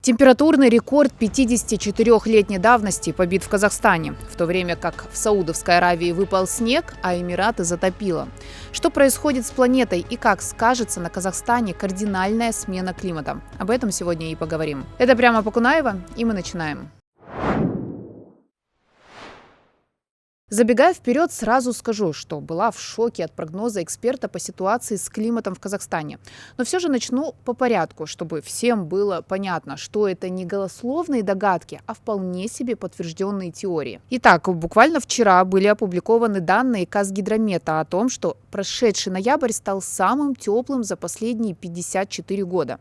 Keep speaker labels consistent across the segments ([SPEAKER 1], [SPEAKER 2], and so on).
[SPEAKER 1] Температурный рекорд 54-летней давности побит в Казахстане, в то время как в Саудовской Аравии выпал снег, а Эмираты затопило. Что происходит с планетой и как скажется на Казахстане кардинальная смена климата? Об этом сегодня и поговорим. Это «Прямо по Кунаева», и мы начинаем. Забегая вперед, сразу скажу, что была в шоке от прогноза эксперта по ситуации с климатом в Казахстане. Но все же начну по порядку, чтобы всем было понятно, что это не голословные догадки, а вполне себе подтвержденные теории. Итак, буквально вчера были опубликованы данные Казгидромета о том, что прошедший ноябрь стал самым теплым за последние 54 года.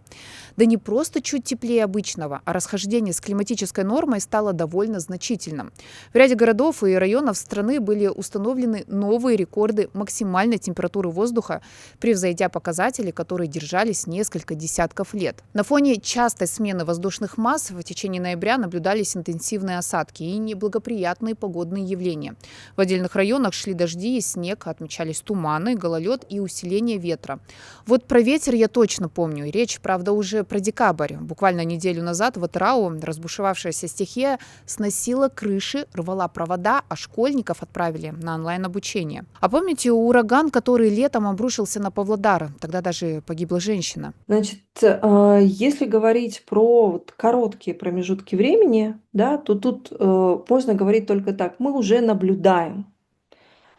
[SPEAKER 1] Да не просто чуть теплее обычного, а расхождение с климатической нормой стало довольно значительным. В ряде городов и районов страны были установлены новые рекорды максимальной температуры воздуха, превзойдя показатели, которые держались несколько десятков лет. На фоне частой смены воздушных масс в течение ноября наблюдались интенсивные осадки и неблагоприятные погодные явления. В отдельных районах шли дожди и снег, отмечались туманы, гололед и усиление ветра. Вот про ветер я точно помню. Речь, правда, уже про декабрь. Буквально неделю назад в Атырау разбушевавшаяся стихия сносила крыши, рвала провода, а школьников отправили на онлайн-обучение. А помните ураган, который летом обрушился на Павлодар? Тогда даже погибла женщина.
[SPEAKER 2] Значит, если говорить про короткие промежутки времени, да, то тут можно говорить только так. Мы уже наблюдаем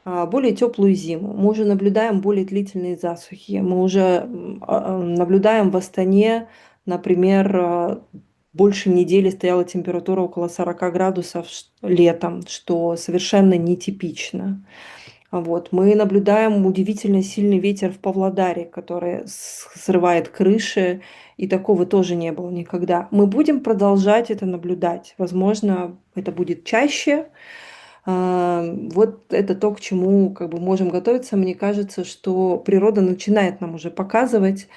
[SPEAKER 2] более теплую зиму, мы уже наблюдаем более длительные засухи, мы уже наблюдаем в Астане, например, больше недели стояла температура около 40 градусов летом, что совершенно нетипично. Вот. Мы наблюдаем удивительно сильный ветер в Павлодаре, который срывает крыши, и такого тоже не было никогда. Мы будем продолжать это наблюдать. Возможно, это будет чаще. Вот это то, к чему можем готовиться. Мне кажется, что природа начинает нам уже показывать,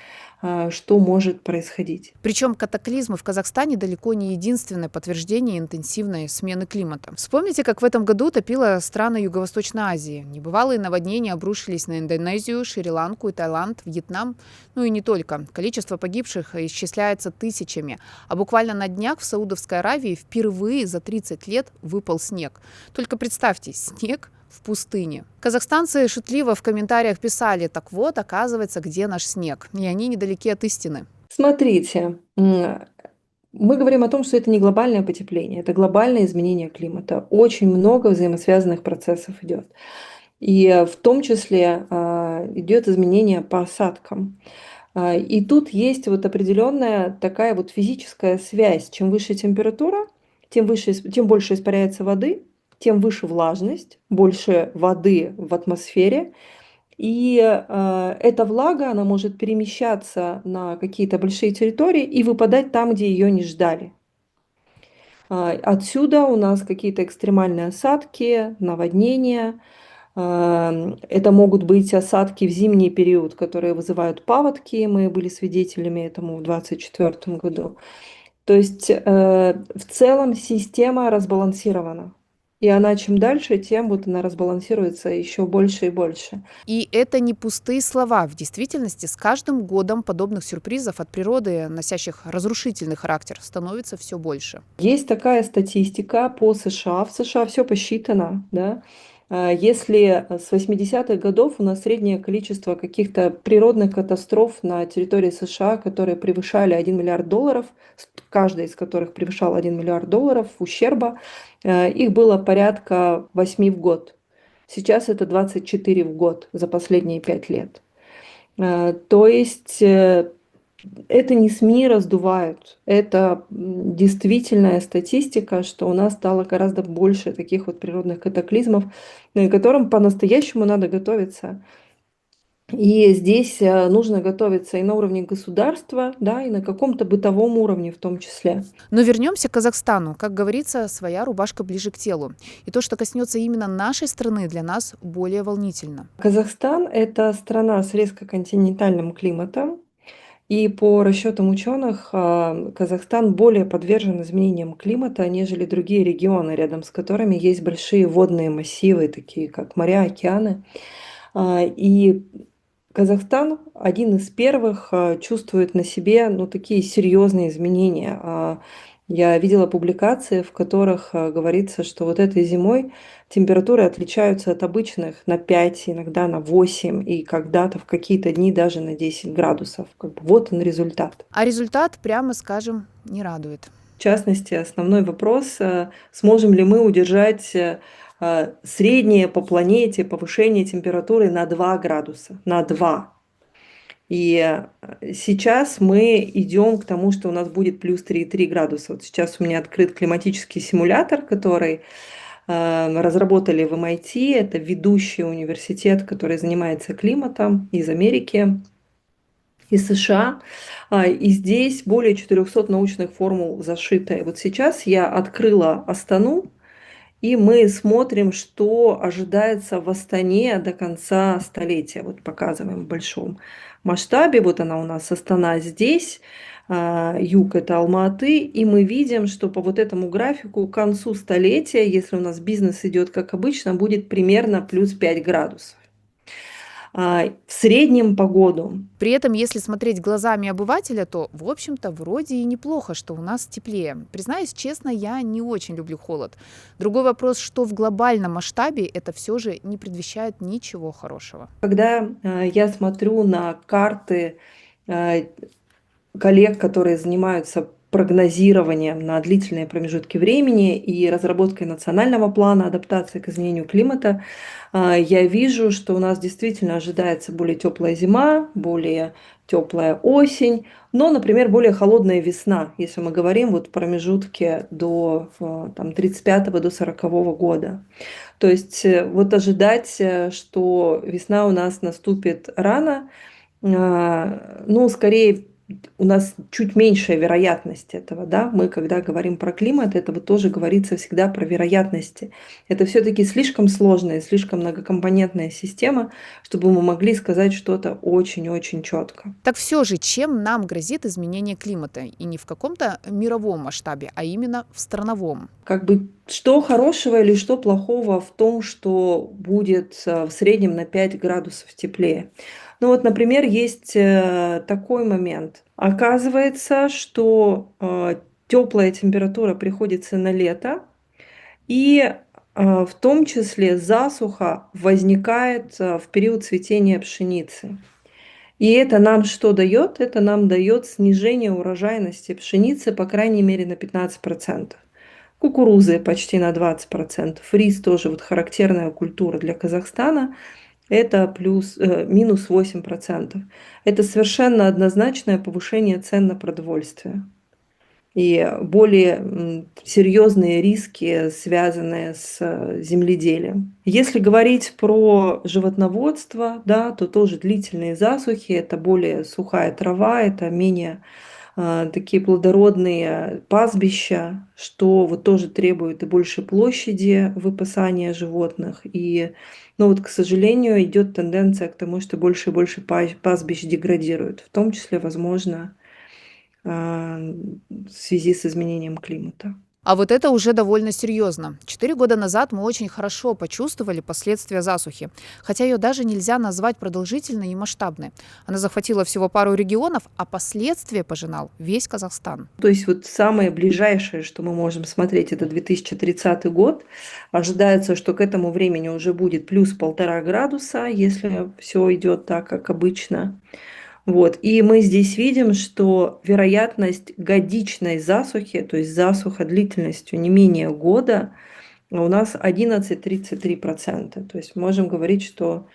[SPEAKER 2] что может происходить.
[SPEAKER 1] Причем катаклизмы в Казахстане далеко не единственное подтверждение интенсивной смены климата. Вспомните, как в этом году топило страны Юго-Восточной Азии. Небывалые наводнения обрушились на Индонезию, Шри-Ланку и Таиланд, Вьетнам. Ну и не только. Количество погибших исчисляется тысячами. А буквально на днях в Саудовской Аравии впервые за 30 лет выпал снег. Только представьте, снег в пустыне. Казахстанцы шутливо в комментариях писали: так вот, оказывается, где наш снег. И они недалеки от истины.
[SPEAKER 2] Смотрите, мы говорим о том, что это не глобальное потепление, это глобальное изменение климата. Очень много взаимосвязанных процессов идет. И в том числе идет изменение по осадкам. И тут есть определенная такая физическая связь. Чем выше температура, тем больше испаряется воды, тем выше влажность, больше воды в атмосфере. И эта влага, она может перемещаться на какие-то большие территории и выпадать там, где ее не ждали. Отсюда у нас какие-то экстремальные осадки, наводнения. Это могут быть осадки в зимний период, которые вызывают паводки. Мы были свидетелями этому в 2024 году. То есть в целом система разбалансирована. И она чем дальше, тем она разбалансируется еще больше и больше.
[SPEAKER 1] И это не пустые слова. В действительности с каждым годом подобных сюрпризов от природы, носящих разрушительный характер, становится все больше.
[SPEAKER 2] Есть такая статистика по США. В США все посчитано, да. Если с 80-х годов у нас среднее количество каких-то природных катастроф на территории США, которые превышали $1 миллиард, каждая из которых превышала $1 миллиард ущерба, их было порядка 8 в год. Сейчас это 24 в год за последние 5 лет. То есть это не СМИ раздувают, это действительная статистика, что у нас стало гораздо больше таких природных катаклизмов, к которым по-настоящему надо готовиться. И здесь нужно готовиться и на уровне государства, да, и на каком-то бытовом уровне в том числе.
[SPEAKER 1] Но вернемся к Казахстану. Как говорится, своя рубашка ближе к телу. И то, что коснется именно нашей страны, для нас более волнительно.
[SPEAKER 2] Казахстан – это страна с резко континентальным климатом. И по расчетам ученых, Казахстан более подвержен изменениям климата, нежели другие регионы, рядом с которыми есть большие водные массивы, такие как моря, океаны. И Казахстан один из первых чувствует на себе, ну, такие серьезные изменения. Я видела публикации, в которых говорится, что вот этой зимой температуры отличаются от обычных на 5, иногда на 8 и когда-то в какие-то дни даже на 10 градусов. Как бы вот он результат.
[SPEAKER 1] А результат, прямо скажем, не радует.
[SPEAKER 2] В частности, основной вопрос, сможем ли мы удержать среднее по планете повышение температуры на 2 градуса, на 2. И сейчас мы идем к тому, что у нас будет плюс 3,3 градуса. Вот сейчас у меня открыт климатический симулятор, который разработали в MIT. Это ведущий университет, который занимается климатом из Америки, из США. И здесь более 400 научных формул зашито. И вот сейчас я открыла Астану, и мы смотрим, что ожидается в Астане до конца столетия. Вот показываем в большом масштабе. Вот она у нас Астана здесь, юг это Алма-Аты. И мы видим, что по вот этому графику к концу столетия, если у нас бизнес идет как обычно, будет примерно плюс 5 градусов. В среднем по году.
[SPEAKER 1] При этом, если смотреть глазами обывателя, то, в общем-то, вроде и неплохо, что у нас теплее. Признаюсь честно, я не очень люблю холод. Другой вопрос, что в глобальном масштабе это все же не предвещает ничего хорошего.
[SPEAKER 2] Когда я смотрю на карты коллег, которые занимаются прогнозированием на длительные промежутки времени и разработкой национального плана адаптации к изменению климата, я вижу, что у нас действительно ожидается более теплая зима, более теплая осень, но, например, более холодная весна, если мы говорим вот в промежутке до 35 до 40 года. То есть вот ожидать, что весна у нас наступит рано, ну, скорее, у нас чуть меньшая вероятность этого, да. Мы, когда говорим про климат, это вот тоже говорится всегда про вероятности. Это все-таки слишком сложная, слишком многокомпонентная система, чтобы мы могли сказать что-то очень-очень четко.
[SPEAKER 1] Так все же, чем нам грозит изменение климата? И не в каком-то мировом масштабе, а именно в страновом.
[SPEAKER 2] Как бы что хорошего или что плохого в том, что будет в среднем на 5 градусов теплее? Ну вот, например, есть такой момент. Оказывается, что теплая температура приходится на лето, и в том числе засуха возникает в период цветения пшеницы. И это нам что дает? Это нам дает снижение урожайности пшеницы, по крайней мере, на 15%. Кукурузы почти на 20%. Рис тоже вот характерная культура для Казахстана. Это минус 8%. Это совершенно однозначное повышение цен на продовольствие. И более серьезные риски, связанные с земледелием. Если говорить про животноводство, да, то тоже длительные засухи, это более сухая трава, это менее такие плодородные пастбища, что вот тоже требует и больше площади выпасания животных. И, ну вот, к сожалению, идет тенденция к тому, что больше и больше пастбищ деградируют, в том числе, возможно, в связи с изменением климата.
[SPEAKER 1] А вот это уже довольно серьезно. 4 года назад мы очень хорошо почувствовали последствия засухи, хотя ее даже нельзя назвать продолжительной и масштабной. Она захватила всего пару регионов, а последствия пожинал весь Казахстан.
[SPEAKER 2] То есть вот самое ближайшее, что мы можем смотреть, это 2030 год. Ожидается, что к этому времени уже будет плюс 1,5 градуса, если все идет так, как обычно. Вот. И мы здесь видим, что вероятность годичной засухи, то есть засуха длительностью не менее года, у нас 11,33%. То есть можем говорить, что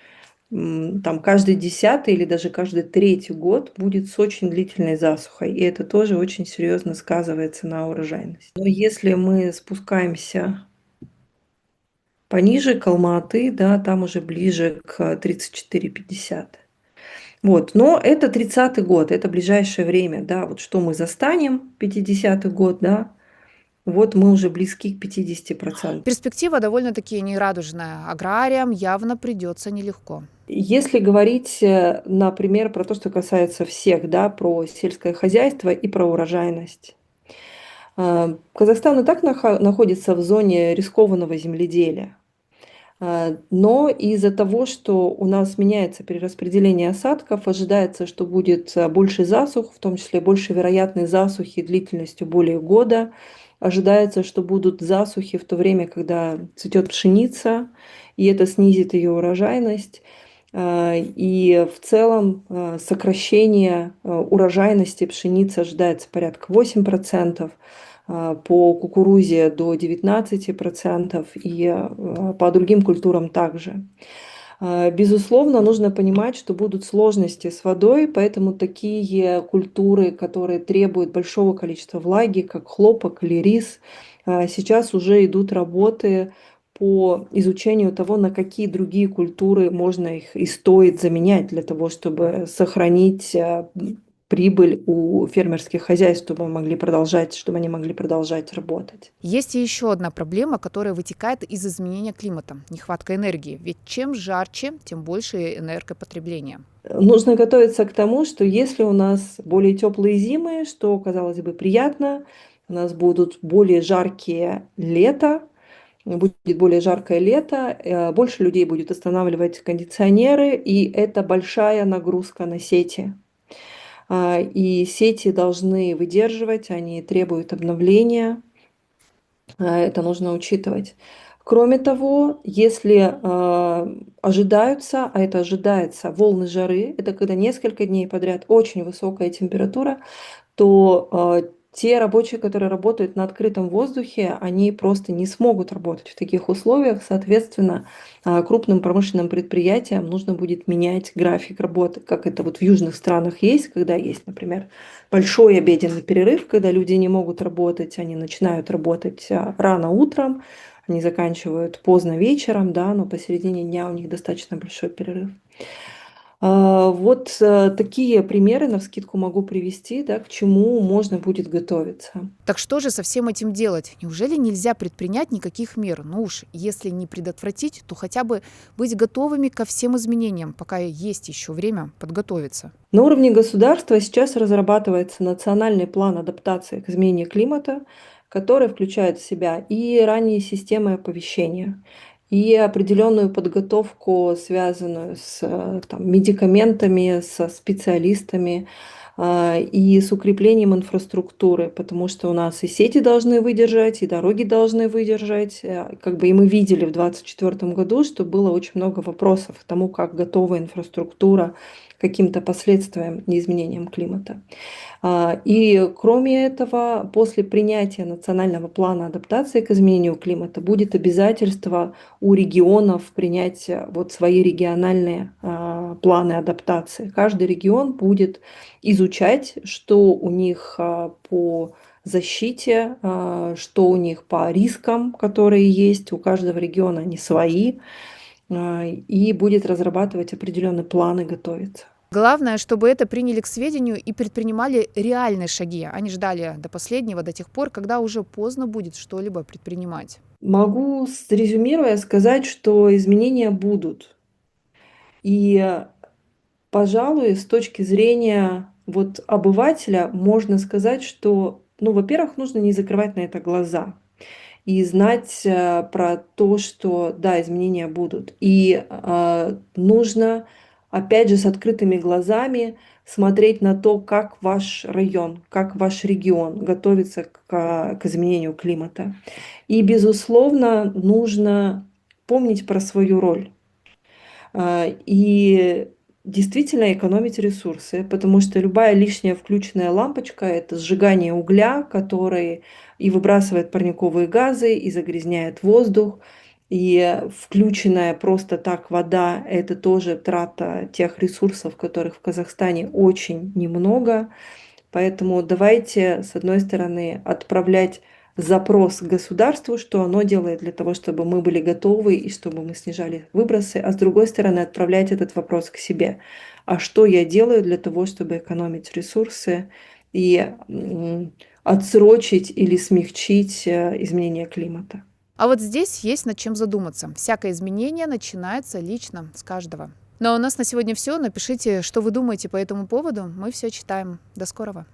[SPEAKER 2] там каждый 10-й или даже каждый 3-й год будет с очень длительной засухой. И это тоже очень серьезно сказывается на урожайности. Но если мы спускаемся пониже, к Алма-Аты, да, там уже ближе к 34-50. Вот, но это 30-й год, это ближайшее время, да, вот что мы застанем, 50-й год, да, вот мы уже близки к 50%.
[SPEAKER 1] Перспектива довольно-таки нерадужная. Аграриям явно придется нелегко.
[SPEAKER 2] Если говорить, например, про то, что касается всех, да, про сельское хозяйство и про урожайность. Казахстан и так находится в зоне рискованного земледелия. Но из-за того, что у нас меняется перераспределение осадков, ожидается, что будет больше засух, в том числе больше вероятной засухи длительностью более года. Ожидается, что будут засухи в то время, когда цветет пшеница, и это снизит ее урожайность. И в целом сокращение урожайности пшеницы ожидается порядка 8%, по кукурузе до 19% и по другим культурам также. Безусловно, нужно понимать, что будут сложности с водой, поэтому такие культуры, которые требуют большого количества влаги, как хлопок или рис, сейчас уже идут работы по изучению того, на какие другие культуры можно их и стоит заменять для того, чтобы сохранить прибыль у фермерских хозяйств, чтобы они могли продолжать работать.
[SPEAKER 1] Есть и еще одна проблема, которая вытекает из изменения климата – нехватка энергии. Ведь чем жарче, тем больше энергопотребления.
[SPEAKER 2] Нужно готовиться к тому, что если у нас более теплые зимы, что, казалось бы, приятно, у нас будут более жаркие лета, будет более жаркое лето, больше людей будет устанавливать кондиционеры, и это большая нагрузка на сети. И сети должны выдерживать, они требуют обновления, это нужно учитывать. Кроме того, если ожидаются, а это ожидается, волны жары, это когда несколько дней подряд очень высокая температура, то те рабочие, которые работают на открытом воздухе, они просто не смогут работать в таких условиях. Соответственно, крупным промышленным предприятиям нужно будет менять график работы, как это вот в южных странах есть, когда есть, например, большой обеденный перерыв, когда люди не могут работать, они начинают работать рано утром, они заканчивают поздно вечером, да, но посередине дня у них достаточно большой перерыв. Вот такие примеры навскидку могу привести, да, к чему можно будет готовиться.
[SPEAKER 1] Так что же со всем этим делать? Неужели нельзя предпринять никаких мер? Ну уж, если не предотвратить, то хотя бы быть готовыми ко всем изменениям, пока есть еще время подготовиться.
[SPEAKER 2] На уровне государства сейчас разрабатывается национальный план адаптации к изменению климата, который включает в себя и ранние системы оповещения, и определенную подготовку, связанную с медикаментами, со специалистами, и с укреплением инфраструктуры, потому что у нас и сети должны выдержать, и дороги должны выдержать. Как бы и мы видели в 2024 году, что было очень много вопросов к тому, как готова инфраструктура к каким-то последствиям и изменениям климата. И кроме этого, после принятия национального плана адаптации к изменению климата будет обязательство у регионов принять вот свои региональные планы адаптации. Каждый регион будет изучать, что у них по защите, что у них по рискам, которые есть. У каждого региона они свои. И будет разрабатывать определенные планы, готовиться.
[SPEAKER 1] Главное, чтобы это приняли к сведению и предпринимали реальные шаги, а не ждали до последнего, до тех пор, когда уже поздно будет что-либо предпринимать.
[SPEAKER 2] Могу, резюмируя, сказать, что изменения будут. И, пожалуй, с точки зрения вот обывателя можно сказать, что, ну, во-первых, нужно не закрывать на это глаза и знать про то, что, да, изменения будут. И нужно, опять же, с открытыми глазами смотреть на то, как ваш район, как ваш регион готовится к изменению климата. И, безусловно, нужно помнить про свою роль. И действительно экономить ресурсы, потому что любая лишняя включенная лампочка – это сжигание угля, который и выбрасывает парниковые газы, и загрязняет воздух. И включенная просто так вода – это тоже трата тех ресурсов, которых в Казахстане очень немного. Поэтому давайте, с одной стороны, отправлять запрос к государству, что оно делает для того, чтобы мы были готовы и чтобы мы снижали выбросы, а с другой стороны, отправлять этот вопрос к себе. А что я делаю для того, чтобы экономить ресурсы и отсрочить или смягчить изменение климата?
[SPEAKER 1] А вот здесь есть над чем задуматься. Всякое изменение начинается лично с каждого. Ну а у нас на сегодня все. Напишите, что вы думаете по этому поводу. Мы все читаем. До скорого.